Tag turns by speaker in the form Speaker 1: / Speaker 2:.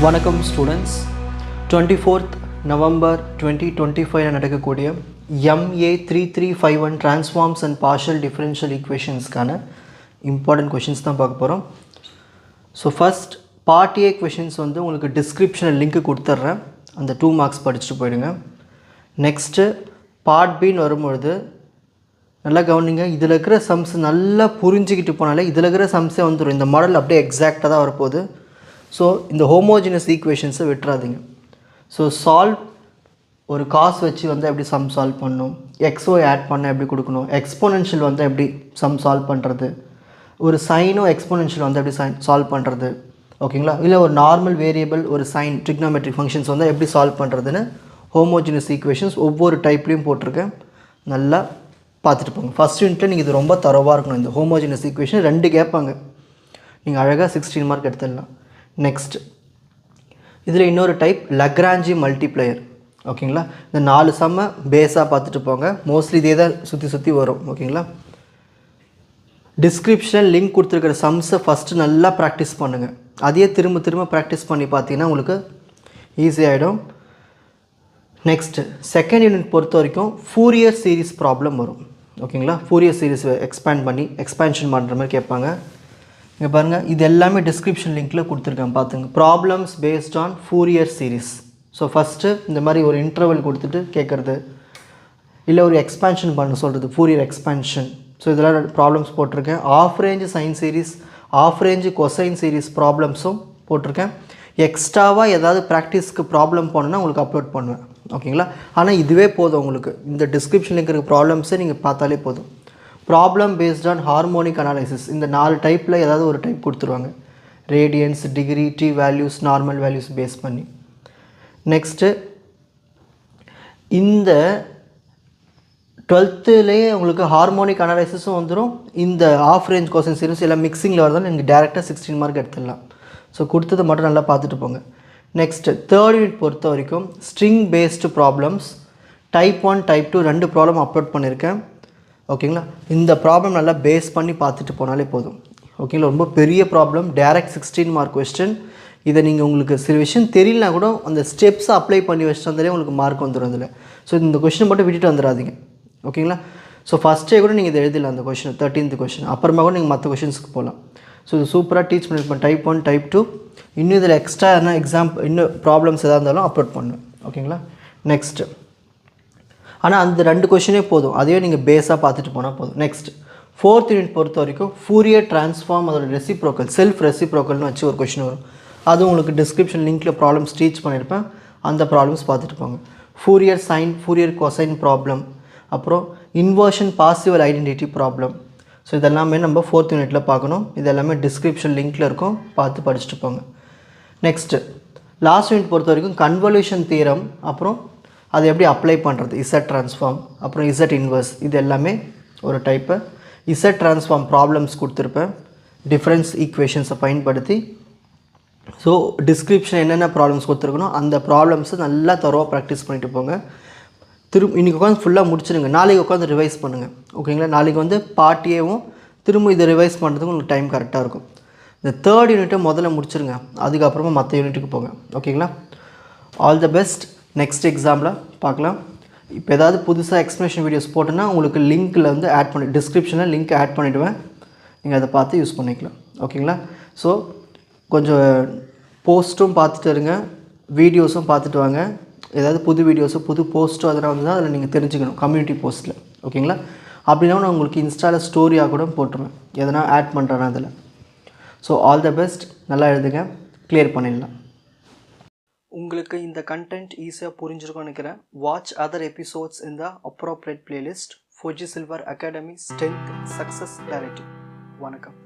Speaker 1: வணக்கம் students. 24th November 2025 நடக்கக்கூடிய MA 3351 transforms and partial differential ஈக்குவேஷன்ஸ்க்கான இம்பார்ட்டன்ட் கொஷின்ஸ் தான் பார்க்க போகிறோம். So first part A questions வந்து உங்களுக்கு டிஸ்கிரிப்ஷனில் லிங்க் கொடுத்துட்றேன், அந்த 2 மார்க்ஸ் படிச்சுட்டு போயிடுங்க. நெக்ஸ்ட்டு பார்ட் பின்னு வரும்பொழுது நல்லா கவனிங்க, இதில் இருக்கிற சம்ஸ் நல்லா புரிஞ்சிக்கிட்டு போனாலே இதில் இருக்கிற சம்ஸே வந்துடும். இந்த மாடல் அப்படியே எக்ஸாக்டாக தான் வரப்போகுது. ஸோ இந்த ஹோமோஜினஸ் ஈக்குவேஷன்ஸை விட்டுறாதீங்க. ஸோ சால்வ் ஒரு காஸ் வச்சு வந்து எப்படி சம் சால்வ் பண்ணணும், எக்ஸ்ஒய் ஆட் பண்ண எப்படி கொடுக்கணும், எக்ஸ்போனென்ஷியல் வந்து எப்படி சம் சால்வ் பண்ணுறது, ஒரு சைனும் எக்ஸ்போனென்ஷியல் வந்து எப்படி சால்வ் பண்ணுறது, ஓகேங்களா, இல்லை ஒரு நார்மல் வேரியபிள் ஒரு சைன் ட்ரிக்னாமெட்ரிக் ஃபங்க்ஷன்ஸ் வந்து எப்படி சால்வ் பண்ணுறதுன்னு ஹோமோஜினஸ் ஈக்குவேஷன்ஸ் ஒவ்வொரு டைப்லேயும் போட்டிருக்கேன். நல்லா பார்த்துட்டு போங்க. ஃபஸ்ட் யூனிட்டில் நீங்கள் இது ரொம்ப தரவாக இருக்கணும். இந்த ஹோமோஜினஸ் ஈக்குவேஷன் 2 கேட்பாங்க, நீங்கள் அழகாக 16 மார்க் எடுத்துடலாம். நெக்ஸ்ட் இதில் இன்னொரு டைப் லக்ராஞ்சி மல்டிப்ளையர், ஓகேங்களா. இந்த 4 சம்மை பேஸாக பார்த்துட்டு போங்க. மோஸ்ட்லி இதே தான் சுற்றி வரும், ஓகேங்களா. டிஸ்கிரிப்ஷன் லிங்க் கொடுத்துருக்கிற சம்ஸை ஃபஸ்ட்டு நல்லா ப்ராக்டிஸ் பண்ணுங்கள். அதையே திரும்ப ப்ராக்டிஸ் பண்ணி பார்த்தீங்கன்னா உங்களுக்கு ஈஸியாகிடும். நெக்ஸ்ட்டு செகண்ட் யூனிட் பொறுத்த வரைக்கும் ஃபூரியர் சீரிஸ் ப்ராப்ளம் வரும், ஓகேங்களா. ஃபூரியர் சீரிஸ் எக்ஸ்பேன்ஷன் பண்ணுற மாதிரி கேட்பாங்க. இங்கே பாருங்கள், இது எல்லாமே டிஸ்கிரிப்ஷன் லிங்க்கில் கொடுத்துருக்கேன், பார்த்துங்க. Problems based on Fourier series. So first இந்த மாதிரி ஒரு இன்டர்வல் கொடுத்துட்டு கேட்குறது, இல்லை ஒரு எக்ஸ்பேன்ஷன் பண்ண சொல்கிறது, ஃபூரியர் எக்ஸ்பேன்ஷன். ஸோ இதெல்லாம் ப்ராப்ளம்ஸ் போட்டிருக்கேன். Half range sine series, half range cosine series ப்ராப்ளம்ஸும் போட்டிருக்கேன். எக்ஸ்ட்ராவாக ஏதாவது ப்ராக்டிஸ்க்கு ப்ராப்ளம் போனோன்னா உங்களுக்கு அப்லோட் பண்ணுவேன், ஓகேங்களா. ஆனால் இதுவே போதும் உங்களுக்கு, இந்த டிஸ்கிரிப்ஷன் லிங்க் இருக்க ப்ராப்ளம்ஸை நீங்கள் பார்த்தாலே போதும். Problem based on harmonic analysis, இந்த 4 டைப்பில் ஏதாவது ஒரு டைப் கொடுத்துருவாங்க. Radians, degree, T values, normal values base பண்ணி. நெக்ஸ்ட்டு இந்த 12லேயே உங்களுக்கு ஹார்மோனிக் அனாலிசிஸும் வந்துடும். இந்த ஆஃப் ரேஞ்ச் கொஸ்டின் சீரிஸ் எல்லாம் மிக்சிங்கில் வரதால் நீங்கள் டேரெக்டாக 16 மார்க் எடுத்துடலாம். ஸோ கொடுத்தது மட்டும் நல்லா பார்த்துட்டு போங்க. நெக்ஸ்ட்டு தேர்ட் யூனிட் பொறுத்த வரைக்கும் string based problems type 1 type 2 2 problem upload பண்ணியிருக்கேன், ஓகேங்களா. இந்த ப்ராப்ளம் நல்லா பேஸ் பண்ணி பார்த்துட்டு போனாலே போதும், ஓகேங்களா. ரொம்ப பெரிய ப்ராப்ளம், டேரெக்ட் 16 மார்க் கொஸ்டின். இதை நீங்கள் உங்களுக்கு சில விஷயம் தெரியலனா கூட அந்த ஸ்டெப்ஸை அப்ளை பண்ணி வச்சுட்டு வந்தாலே உங்களுக்கு மார்க் வந்துடும் அதில். ஸோ இந்த கொஷினை மட்டும் விட்டுட்டு வந்துடாதீங்க, ஓகேங்களா. ஸோ ஃபஸ்ட்டே கூட நீங்கள் இதை எழுதிடலாம், அந்த கொஷின் 13th கொஷின். அப்புறமா கூட நீங்கள் மற்ற கொஷின்ஸ்க்கு போகலாம். ஸோ இது சூப்பராக டீச் பண்ணியிருப்பேன். டைப் 1 டைப் 2 இன்னும் இதில் எக்ஸ்ட்ரா என்ன இன்னும் ப்ராப்ளம்ஸ் எதாக இருந்தாலும் அப்லோட் பண்ணுவேன், ஓகேங்களா. நெக்ஸ்ட்டு ஆனால் அந்த 2 கொஷினே போதும், அதையே நீங்கள் பேஸாக பார்த்துட்டு போனால் போதும். நெக்ஸ்ட் 4th யூனிட் பொறுத்த வரைக்கும் ஃபூரியர் ட்ரான்ஸ்ஃபார்ம், அதோட ரெசிப்ரோக்கல், செல்ஃப் ரெசிப்ரோக்கல்னு வச்சு ஒரு கொஷின் வரும். அது உங்களுக்கு டிஸ்கிரிப்ஷன் லிங்க்கில் ப்ராப்ளம்ஸ் டீச் பண்ணியிருப்பேன், அந்த ப்ராப்ளம்ஸ் பார்த்துட்டு போங்க. Fourier sine, Fourier cosine problem, அப்புறம் inversion Parseval identity problem. So இதெல்லாமே நம்ம 4th யூனிட்டில் பார்க்கணும். இது எல்லாமே டிஸ்கிரிப்ஷன் லிங்க்கில் இருக்கும், பார்த்து படிச்சுட்டு போங்க. நெக்ஸ்ட்டு லாஸ்ட் யூனிட் பொறுத்த வரைக்கும் கன்வல்யூஷன் தியரம், அப்புறம் அதை எப்படி அப்ளை பண்ணுறது, இசட் ட்ரான்ஸ்ஃபார்ம், அப்புறம் இசட் இன்வர்ஸ், இது எல்லாமே ஒரு டைப்பு. இசட் ட்ரான்ஸ்ஃபார்ம் ப்ராப்ளம்ஸ் கொடுத்துருப்பேன் டிஃப்ரென்ஸ் ஈக்குவேஷன்ஸை பயன்படுத்தி. ஸோ டிஸ்கிரிப்ஷன் என்னென்ன ப்ராப்ளம்ஸ் கொடுத்துருக்கணும் அந்த ப்ராப்ளம்ஸை நல்லா தரோவாக ப்ராக்டிஸ் பண்ணிட்டு போங்க. இன்றைக்கி உட்காந்து ஃபுல்லாக முடிச்சுடுங்க, நாளைக்கு உட்காந்து ரிவைஸ் பண்ணுங்கள், ஓகேங்களா. நாளைக்கு வந்து பார்ட் ஏவும் திரும்ப இதை ரிவைஸ் பண்ணுறதுக்கு உங்களுக்கு டைம் கரெக்டாக இருக்கும். இந்த 3rd யூனிட்டை முதல்ல முடிச்சுருங்க, அதுக்கப்புறமா மற்ற யூனிட்டுக்கு போங்க, ஓகேங்களா. All the best. நெக்ஸ்ட் எக்ஸாமில் பார்க்கலாம். இப்போ ஏதாவது புதுசாக எக்ஸ்ப்ளனேஷன் வீடியோஸ் போட்டோன்னா உங்களுக்கு லிங்க்கில் வந்து ஆட் பண்ணி டிஸ்கிரிப்ஷனில் லிங்க் ஆட் பண்ணிவிடுவேன், நீங்கள் அதை பார்த்து யூஸ் பண்ணிக்கலாம், ஓகேங்களா. ஸோ கொஞ்சம் போஸ்ட்டும் பார்த்துட்டு இருங்க, வீடியோஸும் பார்த்துட்டு வாங்க. ஏதாவது புது வீடியோஸோ புது போஸ்ட்டோ அதெல்லாம் வந்து அதில் நீங்கள் தெரிஞ்சுக்கணும், கம்யூனிட்டி போஸ்ட்டில், ஓகேங்களா. அப்படின்னா நான் உங்களுக்கு இன்ஸ்டாவில் ஸ்டோரியாக கூட போட்டுருவேன், எதனா ஆட் பண்ணுறேன்னா அதில். ஸோ ஆல் த பெஸ்ட், நல்லா எழுதுங்க, கிளியர் பண்ணிடலாம். உங்களுக்கு இந்த கண்டென்ட் ஈஸியாக புரிஞ்சிருக்கும்னு நினைக்கிறேன். வாட்ச் அதர் எபிசோட்ஸ் இன் த appropriate playlist. Fauji silver academy, strength, success, clarity. வணக்கம்.